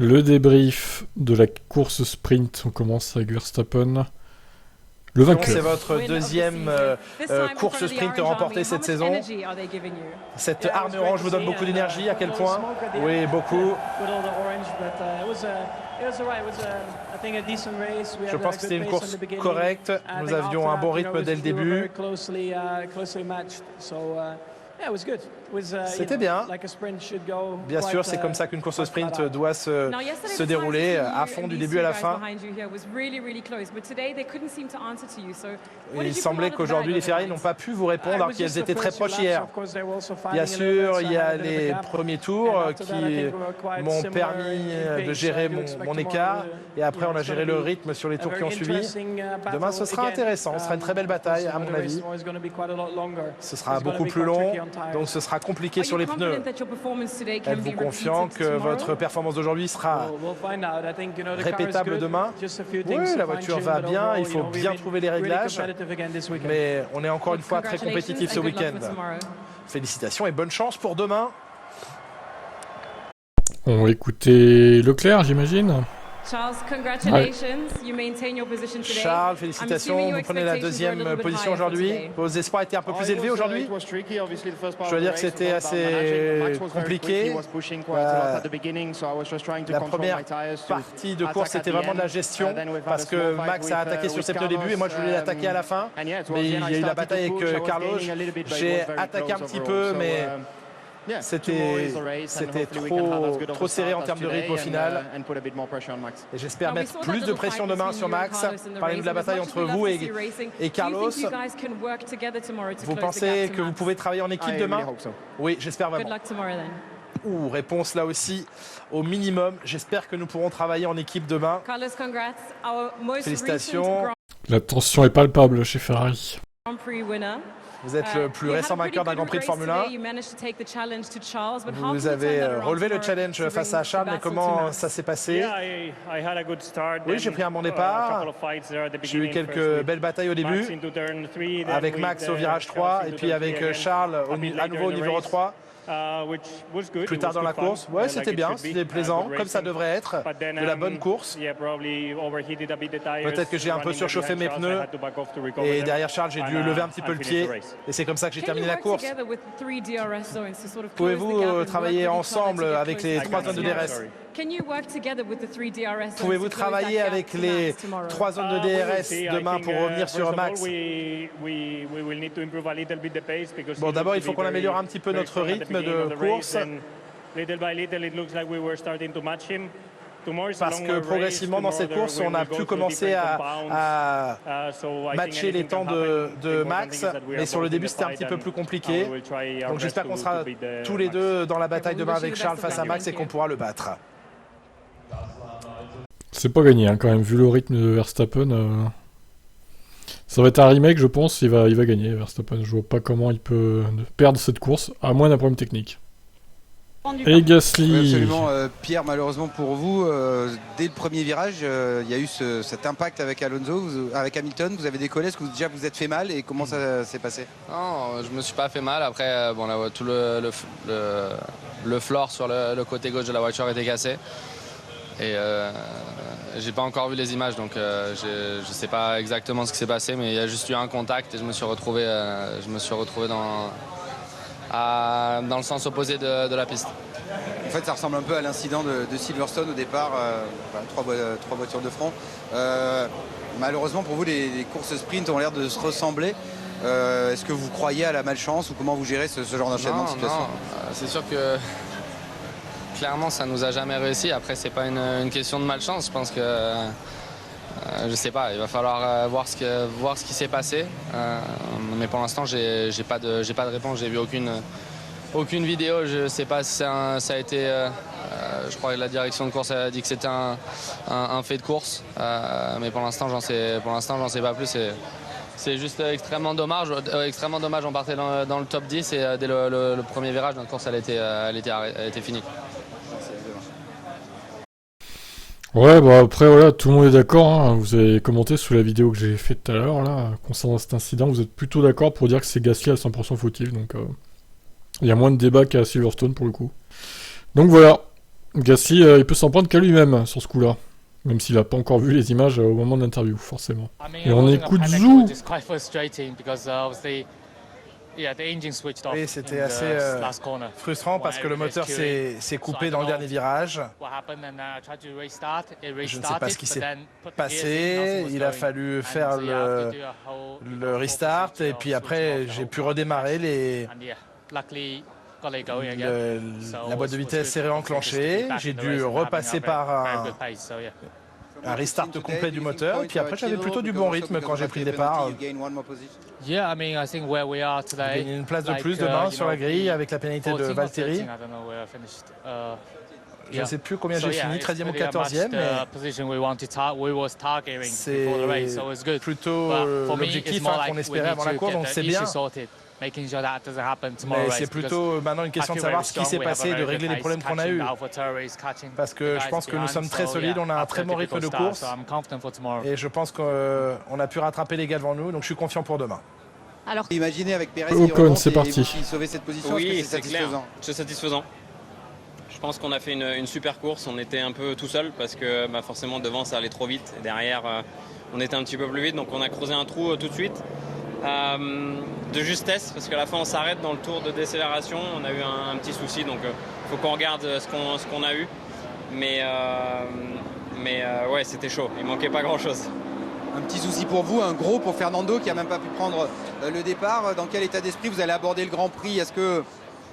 Le débrief de la course sprint, on commence avec Verstappen, le vainqueur. C'est votre deuxième course sprint remportée cette saison. Cette arme orange vous donne beaucoup d'énergie, à quel point? Oui, beaucoup. Je pense que c'était une course correcte. Nous avions un bon rythme dès le début. C'était bien. Bien sûr, c'est comme ça qu'une course sprint doit se dérouler, à fond du début à la fin. Il semblait qu'aujourd'hui les Ferrari n'ont pas pu vous répondre alors qu'elles étaient très proches hier. Bien sûr, il y a les premiers tours qui m'ont permis de gérer mon écart et après on a géré le rythme sur les tours qui ont suivi. Demain ce sera intéressant, ce sera une très belle bataille à mon avis. Ce sera beaucoup plus long, donc ce sera compliqué sur les pneus. Êtes-vous confiant que votre performance d'aujourd'hui sera répétable demain? Oui, la voiture va bien, il faut bien trouver les réglages, mais on est encore une fois très compétitif ce week-end. Félicitations et bonne chance pour demain. On va écouter Leclerc, j'imagine. Charles, félicitations, vous prenez la deuxième position aujourd'hui. Vos espoirs étaient un peu plus élevés aujourd'hui? Je dois dire que c'était assez compliqué. La première partie de course, c'était vraiment de la gestion, parce que Max a attaqué sur ses pneus au début et moi je voulais l'attaquer à la fin. Mais il y a eu la bataille avec Carlos. J'ai attaqué un petit peu, mais c'était trop serré en termes de rythme au final. Et j'espère mettre plus de pression demain sur Max. Parlez-nous de la bataille entre vous et Carlos. Vous pensez que vous pouvez travailler en équipe demain? Oui, j'espère vraiment. Réponse là aussi au minimum. J'espère que nous pourrons travailler en équipe demain. Félicitations. La tension est palpable chez Ferrari. Vous êtes le plus récent vainqueur d'un Grand Prix de Formule 1. Vous avez relevé le challenge face à Charles, mais comment ça s'est passé? Oui, j'ai pris un bon départ. J'ai eu quelques belles batailles au début, avec Max au virage 3 et puis avec Charles à nouveau au numéro 3. Plus tard dans la course, ouais, c'était bien, c'était plaisant, comme ça devrait être, de la bonne course. Peut-être que j'ai un peu surchauffé mes pneus et derrière Charles, j'ai dû lever un petit peu le pied et c'est comme ça que j'ai terminé la course. Pouvez-vous travailler ensemble avec les 3 zones de DRS? Pouvez-vous travailler avec les 3 zones de DRS demain pour revenir sur Max? Bon, d'abord, il faut qu'on améliore un petit peu notre rythme de course. Parce que progressivement dans cette course, on a pu commencer à matcher les temps de Max, mais sur le début c'était un petit peu plus compliqué. Donc j'espère qu'on sera tous les deux dans la bataille demain avec Charles face à Max et qu'on pourra le battre. C'est pas gagné hein, quand même, vu le rythme de Verstappen. Ça va être un remake, je pense, il va gagner Verstappen. Je vois pas comment il peut perdre cette course, à moins d'un problème technique. Et Gasly. Oui, absolument, Pierre, malheureusement pour vous, dès le premier virage, il y a eu cet impact avec Alonso, avec Hamilton. Vous avez décollé, est-ce que déjà vous êtes fait mal et comment ça s'est passé? Non, je me suis pas fait mal. Après, bon, là, tout le floor sur le côté gauche de la voiture était cassé. Et j'ai pas encore vu les images, donc je sais pas exactement ce qui s'est passé, mais il y a juste eu un contact et je me suis retrouvé dans le sens opposé de la piste. En fait, ça ressemble un peu à l'incident de Silverstone au départ, 3 voitures de front. Malheureusement pour vous, les courses sprint ont l'air de se ressembler. Est-ce que vous croyez à la malchance ou comment vous gérez ce genre d'enchaînement de situation? Non, c'est sûr que clairement ça nous a jamais réussi. Après c'est pas une question de malchance, je pense que je sais pas, il va falloir voir ce qui s'est passé. Mais pour l'instant j'ai pas de réponse, j'ai vu aucune vidéo, je sais pas si ça a été je crois que la direction de course a dit que c'était un fait de course, mais pour l'instant j'en sais pas plus. C'est juste extrêmement dommage. On partait dans le top 10 et dès le premier virage, notre course elle était finie. Ouais, bah après, voilà, tout le monde est d'accord. Hein. Vous avez commenté sous la vidéo que j'ai faite tout à l'heure, là, concernant cet incident. Vous êtes plutôt d'accord pour dire que c'est Gasly à 100% fautif. Donc, il y a moins de débat qu'à Silverstone pour le coup. Donc voilà. Gasly, il peut s'en prendre qu'à lui-même sur ce coup-là. Même s'il n'a pas encore vu les images au moment de l'interview, forcément. Et on écoute Zhou. Oui, c'était assez frustrant parce que le moteur s'est coupé dans le dernier virage. Je ne sais pas ce qui s'est passé. Il a fallu faire le restart et puis après j'ai pu redémarrer. La boîte de vitesse s'est réenclenchée. J'ai dû repasser par un restart complet du moteur. Et puis après, j'avais plutôt du bon rythme quand j'ai pris le départ. J'ai gagné une place de plus demain sur la grille avec la pénalité de Valtteri. Je ne sais plus combien j'ai fini, 13e ou 14e, mais c'est plutôt l'objectif qu'on espérait avant la course, donc c'est bien. Mais c'est plutôt maintenant une question de savoir ce qui s'est passé, de régler les problèmes qu'on a eus. Parce que je pense que nous sommes très solides, on a un très bon rythme de course. Et je pense qu'on a pu rattraper les gars devant nous, donc je suis confiant pour demain. Alors, imaginez avec Pérez Ocon, c'est parti. Sauver cette position, oui, c'est satisfaisant. C'est satisfaisant. Je pense qu'on a fait une super course, on était un peu tout seul parce que forcément devant ça allait trop vite et derrière on était un petit peu plus vite, donc on a creusé un trou tout de suite. De justesse parce qu'à la fin on s'arrête dans le tour de décélération, on a eu un petit souci, donc il faut qu'on regarde ce qu'on a eu, mais ouais, c'était chaud, il manquait pas grand chose. Un petit souci pour vous, un gros pour Fernando qui a même pas pu prendre le départ. Dans quel état d'esprit vous allez aborder le Grand Prix? Est-ce que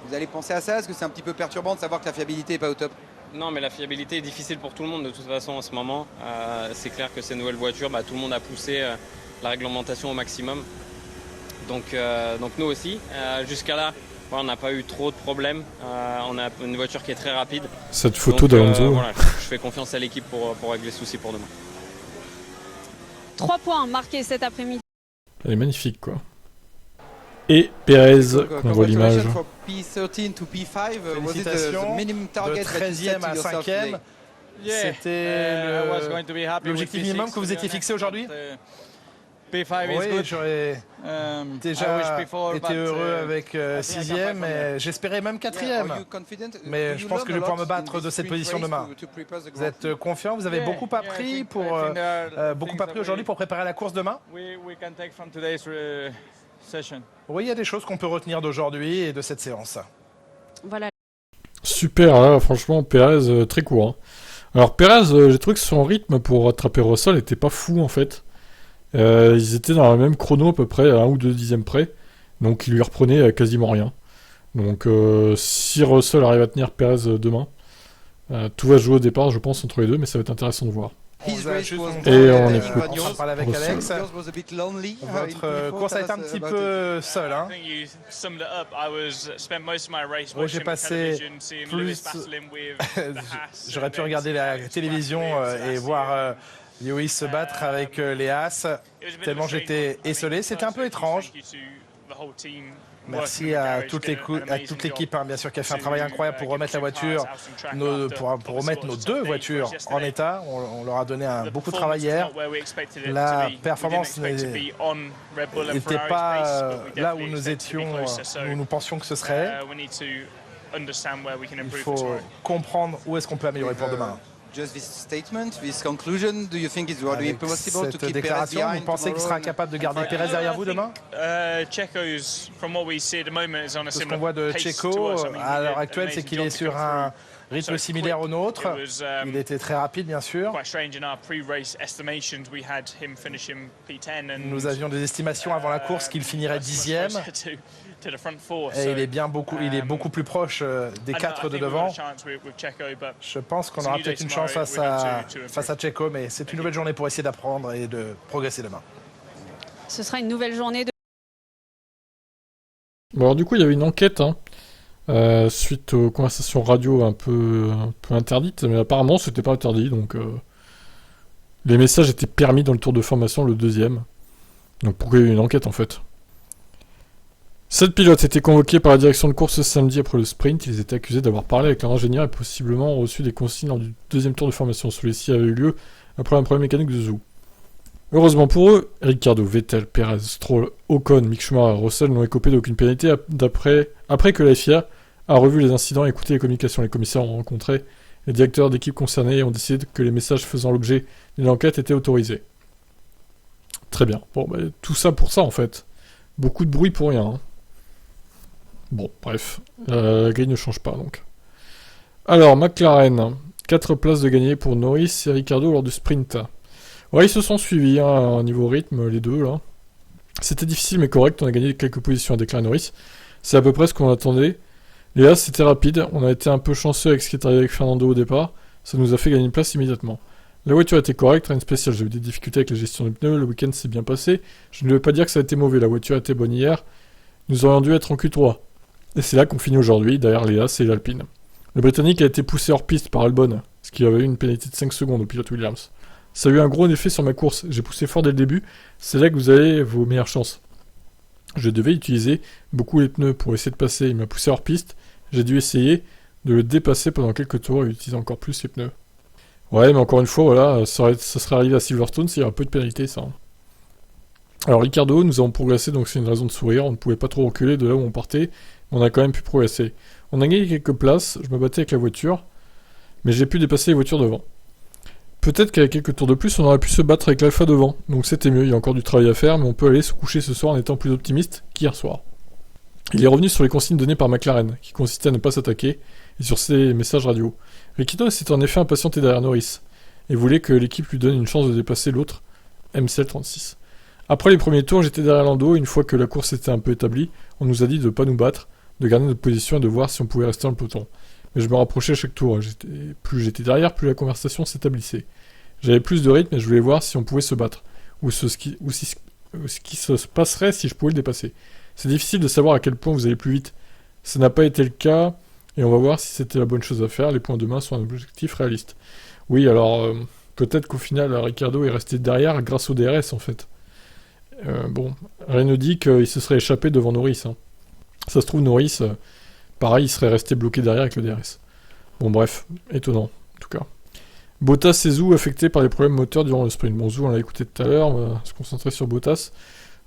vous allez penser à ça? Est-ce que c'est un petit peu perturbant de savoir que la fiabilité n'est pas au top? Non, mais la fiabilité est difficile pour tout le monde de toute façon en ce moment. C'est clair que ces nouvelles voitures, tout le monde a poussé la réglementation au maximum. Donc nous aussi, jusqu'à là, on n'a pas eu trop de problèmes. On a une voiture qui est très rapide. Cette photo d'Alonso. Voilà, je fais confiance à l'équipe pour régler ce souci pour demain. 3 points marqués cet après-midi. Elle est magnifique, quoi. Et Pérez, on voit l'image. Félicitations, de 13e à 5e. C'était l'objectif minimum que vous étiez fixé aujourd'hui? Oui, j'aurais déjà été heureux avec 6e, mais j'espérais même 4e. Mais je pense que je vais pouvoir me battre de cette position demain. Vous êtes confiant? Vous avez beaucoup appris aujourd'hui pour préparer la course demain? Oui, il y a des choses qu'on peut retenir d'aujourd'hui et de cette séance. Voilà. Super, là, franchement, Pérez, très court. Hein. Alors Pérez, j'ai trouvé que son rythme pour rattraper Russell n'était pas fou, en fait. Ils étaient dans la même chrono à peu près, à 1 ou 2 dixièmes près. Donc il lui reprenait quasiment rien. Donc si Russell arrive à tenir Pérez demain, tout va se jouer au départ, je pense, entre les deux, mais ça va être intéressant de voir. Et on écoute. On parle avec Alex. Votre course a été un petit peu seule. Hein. Oui, j'ai passé plus... J'aurais pu regarder la télévision et voir Lewis se battre avec les As, tellement j'étais esselé. C'était un peu étrange. Merci à toute l'équipe, hein, bien sûr, qui a fait un travail incroyable pour remettre la voiture, pour remettre nos deux voitures en état. On leur a donné beaucoup de travail hier. La performance n'était pas là où nous pensions que ce serait. Il faut comprendre où est-ce qu'on peut améliorer pour demain. Cette déclaration, vous pensez qu'il sera capable de garder Pérez derrière vous demain? Ce qu'on voit de Checo à l'heure actuelle, c'est qu'il est sur un rythme similaire au nôtre. Il était très rapide, bien sûr. Nous avions des estimations avant la course qu'il finirait 10e. Et il est beaucoup plus proche des 4 de devant. Je pense qu'on aura peut-être une chance face à Checo, mais c'est une nouvelle journée pour essayer d'apprendre et de progresser demain. Ce sera une nouvelle journée de... Bon, alors du coup, il y avait une enquête suite aux conversations radio un peu interdites, mais apparemment, c'était pas interdit, donc les messages étaient permis dans le tour de formation, le 2e. Donc pourquoi il y a eu une enquête, en fait? 7 pilotes étaient convoqués par la direction de course ce samedi après le sprint. Ils étaient accusés d'avoir parlé avec leur ingénieur et possiblement reçu des consignes lors du 2e tour de formation. Celui-ci avait eu lieu après un problème mécanique de Zhou. Heureusement pour eux, Ricciardo, Vettel, Perez, Stroll, Ocon, Mick Schumacher et Russell n'ont écopé d'aucune pénalité après que la FIA a revu les incidents et écouté les communications. Les commissaires ont rencontré Les directeurs d'équipe concernés ont décidé que les messages faisant l'objet d'une enquête étaient autorisés. Très bien. Bon, bah, tout ça pour ça, en fait. Beaucoup de bruit pour rien. Hein. Bon, bref. La grille ne change pas, donc. Alors, McLaren. 4 places de gagné pour Norris et Ricciardo lors du sprint. Ouais, ils se sont suivis, hein, niveau rythme, les deux, là. C'était difficile, mais correct. On a gagné quelques positions à déclarer Norris. C'est à peu près ce qu'on attendait. Léa, c'était rapide. On a été un peu chanceux avec ce qui est arrivé avec Fernando au départ. Ça nous a fait gagner une place immédiatement. La voiture était correcte, rien de spécial. J'ai eu des difficultés avec la gestion des pneus. Le week-end s'est bien passé. Je ne veux pas dire que ça a été mauvais. La voiture était bonne hier. Nous aurions dû être en Q3. Et c'est là qu'on finit aujourd'hui. Derrière Léa, c'est l'Alpine. Le Britannique a été poussé hors piste par Albon, ce qui avait eu une pénalité de 5 secondes au pilote Williams. Ça a eu un gros effet sur ma course. J'ai poussé fort dès le début. C'est là que vous avez vos meilleures chances. Je devais utiliser beaucoup les pneus pour essayer de passer. Il m'a poussé hors piste. J'ai dû essayer de le dépasser pendant quelques tours et utiliser encore plus les pneus. Ouais, mais encore une fois, voilà, ça serait arrivé à Silverstone s'il y avait un peu de pénalité, ça. Alors, Ricciardo, nous avons progressé, donc c'est une raison de sourire. On ne pouvait pas trop reculer de là où on partait, mais on a quand même pu progresser. On a gagné quelques places, je me battais avec la voiture, mais j'ai pu dépasser les voitures devant. Peut-être qu'avec quelques tours de plus, on aurait pu se battre avec l'Alpha devant, donc c'était mieux, il y a encore du travail à faire, mais on peut aller se coucher ce soir en étant plus optimiste qu'hier soir. Il est revenu sur les consignes données par McLaren, qui consistaient à ne pas s'attaquer, et sur ses messages radio. Ricciardo s'est en effet impatienté derrière Norris, et voulait que l'équipe lui donne une chance de dépasser l'autre, MCL36. Après les premiers tours, j'étais derrière Lando, et une fois que la course était un peu établie, on nous a dit de ne pas nous battre, de garder notre position et de voir si on pouvait rester dans le peloton. Mais je me rapprochais à chaque tour, plus j'étais derrière, plus la conversation s'établissait. J'avais plus de rythme et je voulais voir si on pouvait se battre, ou ce qui se passerait si je pouvais le dépasser. C'est difficile de savoir à quel point vous allez plus vite. Ça n'a pas été le cas, et on va voir si c'était la bonne chose à faire. Les points de main sont un objectif réaliste. Oui, alors, peut-être qu'au final, Ricciardo est resté derrière grâce au DRS, en fait. Bon, rien ne dit qu'il se serait échappé devant Norris. Hein. Ça se trouve, Norris, pareil, il serait resté bloqué derrière avec le DRS. Bon, bref, étonnant, en tout cas. Bottas et Zhou affectés par les problèmes moteurs durant le sprint. Bon, Zhou, on l'a écouté tout à l'heure, on va se concentrer sur Bottas.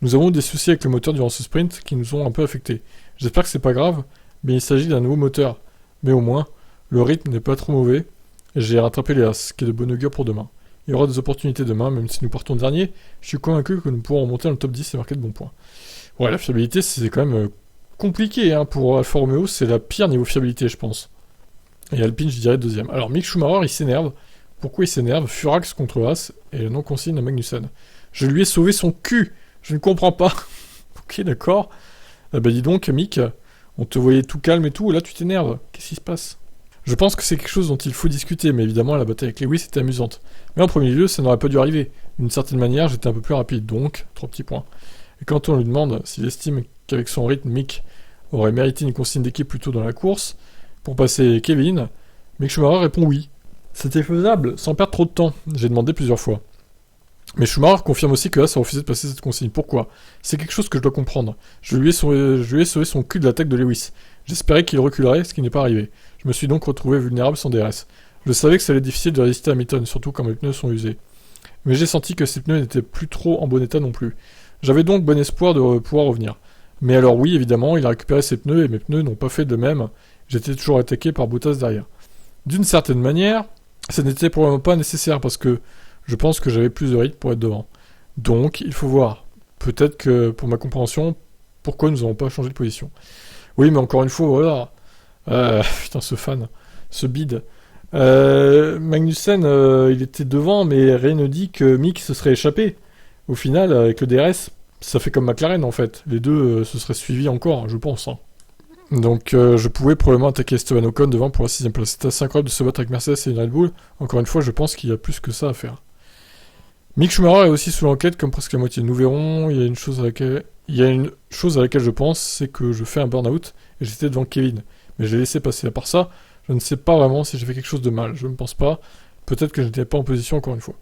Nous avons eu des soucis avec le moteur durant ce sprint qui nous ont un peu affectés. J'espère que c'est pas grave, mais il s'agit d'un nouveau moteur. Mais au moins, le rythme n'est pas trop mauvais, et j'ai rattrapé les As, ce qui est de bon augure pour demain. Il y aura des opportunités demain, même si nous partons dernier, je suis convaincu que nous pourrons remonter dans le top 10 et marquer de bons points. Ouais, la fiabilité, c'est quand même compliqué, hein, pour Alfa Romeo, c'est la pire niveau fiabilité, je pense. Et Alpine, je dirais deuxième. Alors, Mick Schumacher, il s'énerve. Pourquoi il s'énerve? Furax contre As, et le non-consigne à Magnussen. Je lui ai sauvé son cul. Je ne comprends pas. Ok, d'accord. Ah bah dis donc, Mick, on te voyait tout calme et tout, et là tu t'énerves. Qu'est-ce qui se passe? Je pense que c'est quelque chose dont il faut discuter, mais évidemment la bataille avec Lewis était amusante. Mais en premier lieu, ça n'aurait pas dû arriver. D'une certaine manière, j'étais un peu plus rapide, donc 3 petits points. Et quand on lui demande s'il estime qu'avec son rythme, Mick aurait mérité une consigne d'équipe plus tôt dans la course, pour passer Kevin, Mick Schumacher répond oui. C'était faisable, sans perdre trop de temps, j'ai demandé plusieurs fois. Mais Schumacher confirme aussi que As a refusé de passer cette consigne. Pourquoi? C'est quelque chose que je dois comprendre. Je lui ai sauvé son cul de l'attaque de Lewis. J'espérais qu'il reculerait, ce qui n'est pas arrivé. Je me suis donc retrouvé vulnérable sans DRS. Je savais que ça allait être difficile de résister à Hamilton, surtout quand mes pneus sont usés. Mais j'ai senti que ces pneus n'étaient plus trop en bon état non plus. J'avais donc bon espoir de pouvoir revenir. Mais alors oui, évidemment, il a récupéré ses pneus et mes pneus n'ont pas fait de même. J'étais toujours attaqué par Bottas derrière. D'une certaine manière, ça n'était probablement pas nécessaire parce que je pense que j'avais plus de rythme pour être devant. Donc, il faut voir. Peut-être que, pour ma compréhension, pourquoi nous n'avons pas changé de position. Oui, mais encore une fois, voilà. Putain, ce fan. Ce bide. Magnussen, il était devant, mais rien ne dit que Mick se serait échappé. Au final, avec le DRS, ça fait comme McLaren, en fait. Les deux se seraient suivis encore, je pense. Hein. Donc, je pouvais probablement attaquer Esteban Ocon devant pour la 6ème place. C'était assez incroyable de se battre avec Mercedes et une Red Bull. Encore une fois, je pense qu'il y a plus que ça à faire. Mick Schumacher est aussi sous l'enquête comme presque la moitié. Nous verrons, il y a une chose à laquelle je pense, c'est que je fais un burn-out et j'étais devant Kevin. Mais je l'ai laissé passer. À part ça, je ne sais pas vraiment si j'ai fait quelque chose de mal. Je ne pense pas. Peut-être que je n'étais pas en position encore une fois.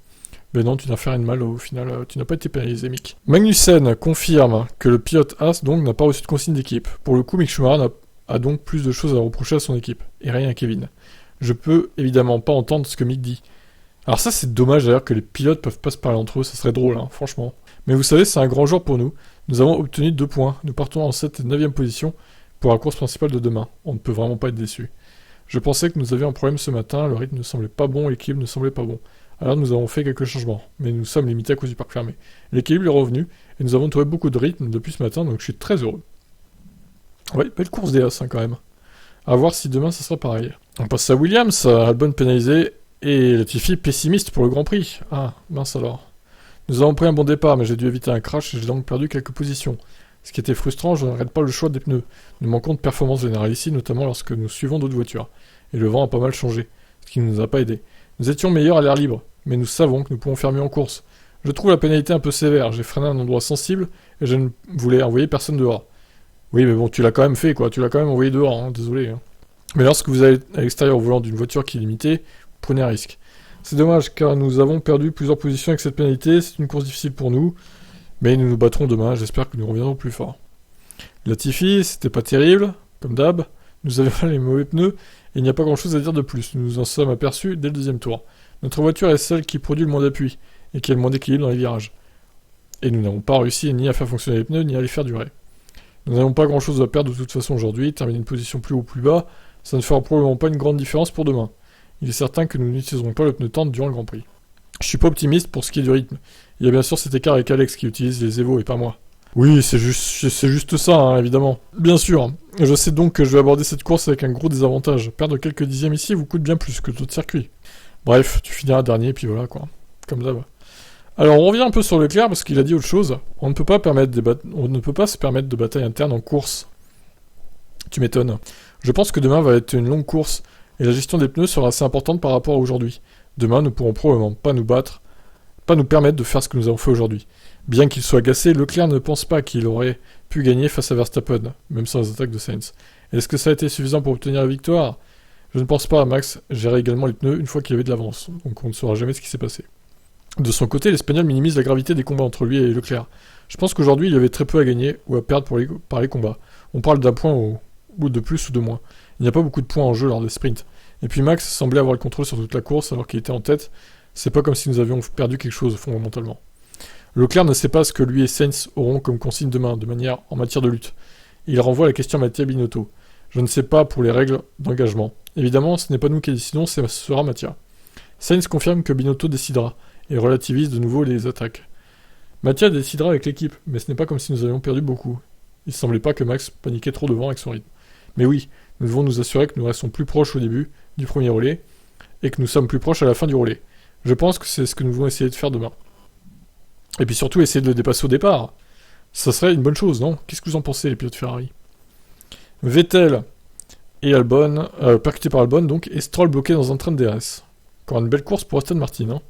Mais non, tu n'as fait rien de mal au final. Tu n'as pas été pénalisé, Mick. Magnussen confirme que le pilote As donc n'a pas reçu de consigne d'équipe. Pour le coup, Mick Schumacher a donc plus de choses à reprocher à son équipe. Et rien à Kevin. Je peux évidemment pas entendre ce que Mick dit. Alors ça, c'est dommage d'ailleurs que les pilotes peuvent pas se parler entre eux, ça serait drôle, hein, franchement. Mais vous savez, c'est un grand jour pour nous. Nous avons obtenu 2 points. Nous partons en 7e et 9e position pour la course principale de demain. On ne peut vraiment pas être déçus. Je pensais que nous avions un problème ce matin, le rythme ne semblait pas bon, l'équilibre ne semblait pas bon. Alors nous avons fait quelques changements, mais nous sommes limités à cause du parc fermé. L'équilibre est revenu, et nous avons trouvé beaucoup de rythme depuis ce matin, donc je suis très heureux. Ouais, belle course des As, quand même. À voir si demain ça sera pareil. On passe à Williams, Albon pénalisé, et Latifi pessimiste pour le Grand Prix. Ah, mince alors. Nous avons pris un bon départ, mais j'ai dû éviter un crash, et j'ai donc perdu quelques positions. Ce qui était frustrant, je ne regrette pas le choix des pneus. Nous manquons de performance générale ici, notamment lorsque nous suivons d'autres voitures. Et le vent a pas mal changé, ce qui ne nous a pas aidés. Nous étions meilleurs à l'air libre, mais nous savons que nous pouvons faire mieux en course. Je trouve la pénalité un peu sévère, j'ai freiné à un endroit sensible, et je ne voulais envoyer personne dehors. Oui, mais bon, tu l'as quand même fait, quoi. Tu l'as quand même envoyé dehors, hein, désolé. Hein. Mais lorsque vous allez à l'extérieur au volant d'une voiture qui est limitée, vous prenez un risque. C'est dommage, car nous avons perdu plusieurs positions avec cette pénalité, c'est une course difficile pour nous, mais nous nous battrons demain, j'espère que nous reviendrons plus fort. Latifi, c'était pas terrible, comme d'hab, nous avions les mauvais pneus, et il n'y a pas grand chose à dire de plus, nous nous en sommes aperçus dès le deuxième tour. Notre voiture est celle qui produit le moins d'appui, et qui a le moins d'équilibre dans les virages. Et nous n'avons pas réussi ni à faire fonctionner les pneus, ni à les faire durer. Nous n'avons pas grand chose à perdre de toute façon aujourd'hui, terminer une position plus haut ou plus bas, ça ne fera probablement pas une grande différence pour demain. Il est certain que nous n'utiliserons pas le pneu tendre durant le Grand Prix. Je suis pas optimiste pour ce qui est du rythme. Il y a bien sûr cet écart avec Alex qui utilise les Evo et pas moi. Oui, c'est juste ça, hein, évidemment. Bien sûr. Je sais donc que je vais aborder cette course avec un gros désavantage. Perdre quelques dixièmes ici vous coûte bien plus que d'autres circuits. Bref, tu finiras dernier, puis voilà, quoi. Comme d'hab. Alors, on revient un peu sur Leclerc, parce qu'il a dit autre chose. On ne peut pas se permettre de bataille interne en course. Tu m'étonnes. Je pense que demain va être une longue course, et la gestion des pneus sera assez importante par rapport à aujourd'hui. Demain, nous pourrons probablement pas nous permettre de faire ce que nous avons fait aujourd'hui. Bien qu'il soit agacé, Leclerc ne pense pas qu'il aurait pu gagner face à Verstappen, même sans les attaques de Sainz. Est-ce que ça a été suffisant pour obtenir la victoire ? Je ne pense pas. Max gérait également les pneus une fois qu'il y avait de l'avance, donc on ne saura jamais ce qui s'est passé. De son côté, l'Espagnol minimise la gravité des combats entre lui et Leclerc. Je pense qu'aujourd'hui, il y avait très peu à gagner ou à perdre par les combats. On parle d'un point ou de plus ou de moins. Il n'y a pas beaucoup de points en jeu lors des sprints. Et puis Max semblait avoir le contrôle sur toute la course alors qu'il était en tête. C'est pas comme si nous avions perdu quelque chose fondamentalement. Leclerc ne sait pas ce que lui et Sainz auront comme consigne demain, de manière en matière de lutte. Il renvoie la question à Mattia Binotto. Je ne sais pas pour les règles d'engagement. Évidemment, ce n'est pas nous qui décidons, ce sera Mattia. Sainz confirme que Binotto décidera, et relativise de nouveau les attaques. Mattia décidera avec l'équipe, mais ce n'est pas comme si nous avions perdu beaucoup. Il ne semblait pas que Max paniquait trop devant avec son rythme. Mais oui, nous devons nous assurer que nous restons plus proches au début du premier relais, et que nous sommes plus proches à la fin du relais. Je pense que c'est ce que nous devons essayer de faire demain. Et puis surtout, essayer de le dépasser au départ. Ça serait une bonne chose, non ? Qu'est-ce que vous en pensez, les pilotes Ferrari ? Vettel et Albon, percuté par Albon, donc, et Stroll bloqué dans un train de DRS. Encore une belle course pour Aston Martin, hein.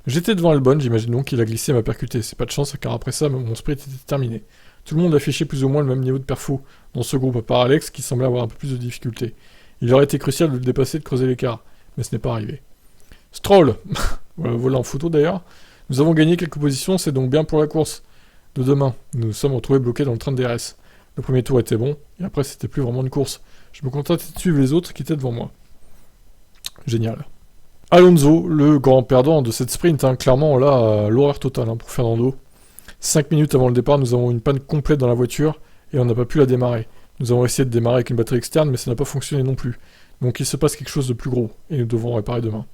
J'étais devant Albon, j'imagine donc qu'il a glissé et m'a percuté. C'est pas de chance, car après ça, mon sprint était terminé. Tout le monde affichait plus ou moins le même niveau de perfo dans ce groupe, à part Alex, qui semblait avoir un peu plus de difficultés. Il aurait été crucial de le dépasser et de creuser l'écart, mais ce n'est pas arrivé. Stroll, voilà en photo d'ailleurs. Nous avons gagné quelques positions, c'est donc bien pour la course de demain. Nous nous sommes retrouvés bloqués dans le train de DRS. Le premier tour était bon, et après c'était plus vraiment une course. Je me contentais de suivre les autres qui étaient devant moi. Génial. Alonso, le grand perdant de cette sprint, hein, clairement là, l'horreur totale hein, pour Fernando. 5 minutes avant le départ, nous avons une panne complète dans la voiture et on n'a pas pu la démarrer. Nous avons essayé de démarrer avec une batterie externe, mais ça n'a pas fonctionné non plus. Donc il se passe quelque chose de plus gros et nous devons réparer demain.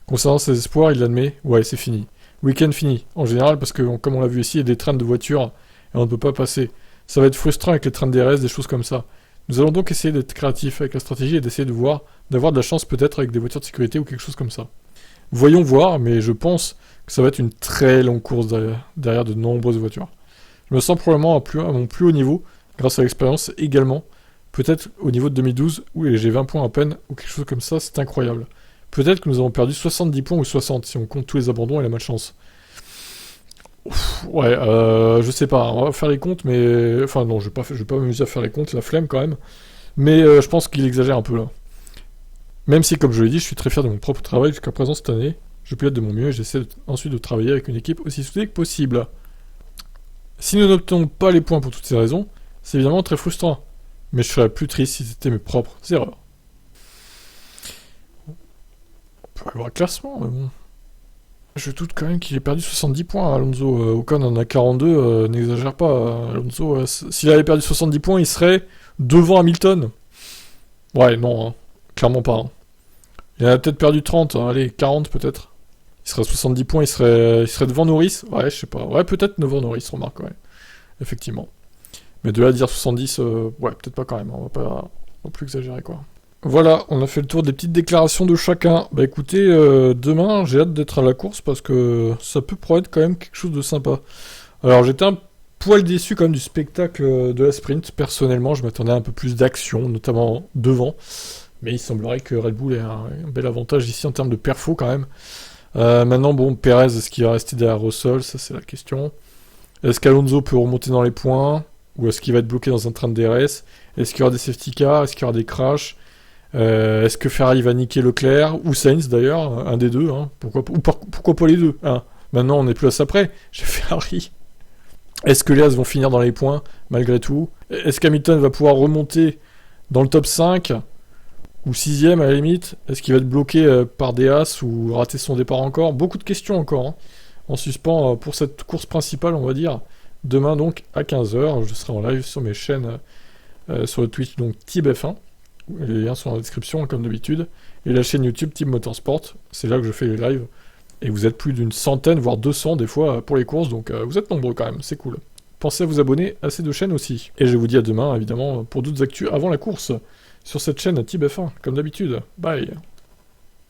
Concernant ses espoirs, il l'admet, ouais c'est fini. Week-end fini, en général, parce que comme on l'a vu ici, il y a des trains de voitures et on ne peut pas passer. Ça va être frustrant avec les trains de DRS, des choses comme ça. Nous allons donc essayer d'être créatifs avec la stratégie et d'essayer d'avoir de la chance peut-être avec des voitures de sécurité ou quelque chose comme ça. Voyons voir, mais je pense que ça va être une très longue course derrière de nombreuses voitures. Je me sens probablement à mon plus haut niveau, grâce à l'expérience également. Peut-être au niveau de 2012, où j'ai 20 points à peine, ou quelque chose comme ça, c'est incroyable. Peut-être que nous avons perdu 70 points ou 60, si on compte tous les abandons et la malchance. Ouais, je sais pas, on va faire les comptes, mais... Enfin non, je vais pas m'amuser à faire les comptes, la flemme quand même. Mais je pense qu'il exagère un peu là. Même si, comme je l'ai dit, je suis très fier de mon propre travail jusqu'à présent cette année. Je pilote de mon mieux et j'essaie ensuite de travailler avec une équipe aussi soudée que possible. Si nous n'obtenons pas les points pour toutes ces raisons, c'est évidemment très frustrant. Mais je serais plus triste si c'était mes propres erreurs. On peut avoir un classement, mais bon... Je doute quand même qu'il ait perdu 70 points, Alonso. Ocon en a 42, n'exagère pas. Alonso, s'il avait perdu 70 points, il serait devant Hamilton. Ouais, non, hein. Clairement pas. Hein. Il en a peut-être perdu 30, hein. Allez, 40 peut-être. Il serait à 70 points, il serait devant Norris. Ouais, je sais pas. Ouais, peut-être devant Norris, remarque, ouais. Effectivement. Mais de là à dire 70, ouais, peut-être pas quand même. On va pas non plus exagérer, quoi. Voilà, on a fait le tour des petites déclarations de chacun. Bah écoutez, demain, j'ai hâte d'être à la course parce que ça peut promettre quand même quelque chose de sympa. Alors, j'étais un poil déçu quand même du spectacle de la sprint. Personnellement, je m'attendais à un peu plus d'action, notamment devant. Mais il semblerait que Red Bull ait un bel avantage ici en termes de perfo quand même. Maintenant, bon, Perez, est-ce qu'il va rester derrière Russell? Ça, c'est la question. Est-ce qu'Alonso peut remonter dans les points? Ou est-ce qu'il va être bloqué dans un train de DRS? Est-ce qu'il y aura des safety cars? Est-ce qu'il y aura des crashs? Est-ce que Ferrari va niquer Leclerc? Ou Sainz d'ailleurs? Un des deux, hein. Pourquoi pas les deux, hein. Maintenant, on est plus à ça près. Chez Ferrari. Est-ce que les As vont finir dans les points, malgré tout? Est-ce qu'Hamilton va pouvoir remonter dans le top 5? Ou 6ème à la limite? Est-ce qu'il va être bloqué par des As ou rater son départ encore? Beaucoup de questions encore, hein, en suspens pour cette course principale, on va dire. Demain donc à 15h, je serai en live sur mes chaînes, sur le Twitch, donc TibF1. Les liens sont dans la description, comme d'habitude. Et la chaîne YouTube Team Motorsport, c'est là que je fais les lives. Et vous êtes plus d'une centaine, voire 200 des fois pour les courses, donc vous êtes nombreux quand même, c'est cool. Pensez à vous abonner à ces deux chaînes aussi. Et je vous dis à demain, évidemment, pour d'autres actus avant la course, sur cette chaîne TibF1, comme d'habitude. Bye.